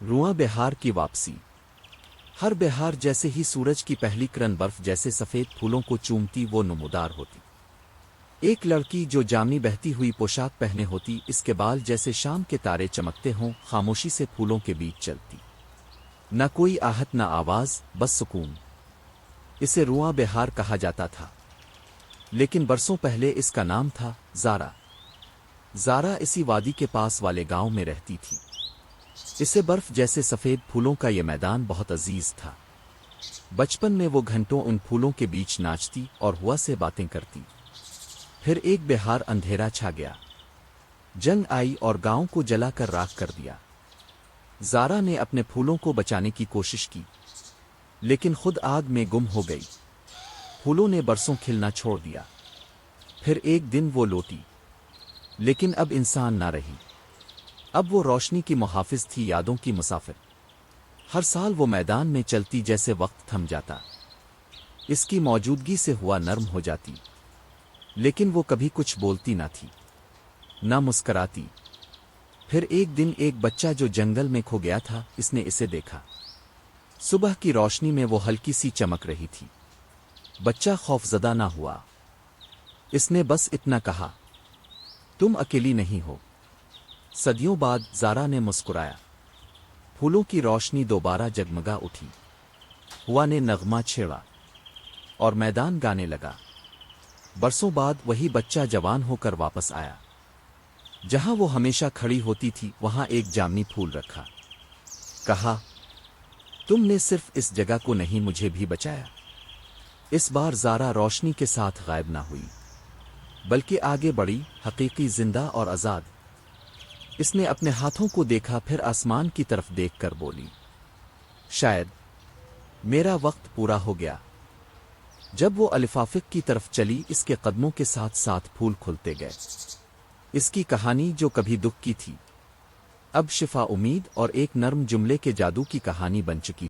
रुआं बिहार की वापसी। हर बिहार जैसे ही सूरज की पहली किरण बर्फ जैसे सफेद फूलों को चूमती वो नमूदार होती। एक लड़की जो जामनी बहती हुई पोशाक पहने होती, इसके बाल जैसे शाम के तारे चमकते हों, खामोशी से फूलों के बीच चलती। न कोई आहट न आवाज, बस सुकून। इसे रुआं बिहार कहा जाता था। लेकिन बरसों पहले इसका नाम था ज़ारा। ज़ारा इसी वादी के पास वाले गांव में रहती थी। इसे बर्फ जैसे सफेद फूलों का ये मैदान बहुत अजीज था। बचपन में वो घंटों उन फूलों के बीच नाचती और हुआ से बातें करती। फिर एक बिहार अंधेरा छा गया। जंग आई और गांव को जलाकर राख कर दिया। ज़ारा ने अपने फूलों को बचाने की कोशिश की, लेकिन खुद आग में गुम हो गई। फूलों ने बरसों खिलना छोड़ दिया। फिर एक दिन वो लौटी, लेकिन अब इंसान ना रही। अब वो रोशनी की मुहाफिज थी, यादों की मुसाफिर। हर साल वो मैदान में चलती जैसे वक्त थम जाता। इसकी मौजूदगी से हुआ नर्म हो जाती, लेकिन वो कभी कुछ बोलती ना थी, ना मुस्कराती। फिर एक दिन एक बच्चा जो जंगल में खो गया था, इसने इसे देखा। सुबह की रोशनी में वो हल्की सी चमक रही थी। बच्चा खौफजदा ना हुआ। इसने बस इतना कहा, तुम अकेली नहीं हो। सदियों बाद ज़ारा ने मुस्कुराया। फूलों की रोशनी दोबारा जगमगा उठी। हुआ ने नगमा छेड़ा और मैदान गाने लगा। बरसों बाद वही बच्चा जवान होकर वापस आया। जहां वो हमेशा खड़ी होती थी, वहां एक जामनी फूल रखा। कहा, तुमने सिर्फ इस जगह को नहीं, मुझे भी बचाया। इस बार ज़ारा रोशनी के साथ गायब ना हुई, बल्कि आगे बढ़ी, हकीकी, जिंदा और आज़ाद। इसने अपने हाथों को देखा, फिर आसमान की तरफ देखकर बोली, शायद मेरा वक्त पूरा हो गया। जब वो अलिफाफिक की तरफ चली, इसके कदमों के साथ साथ फूल खुलते गए। इसकी कहानी जो कभी दुख की थी, अब शिफा, उम्मीद और एक नर्म जुमले के जादू की कहानी बन चुकी।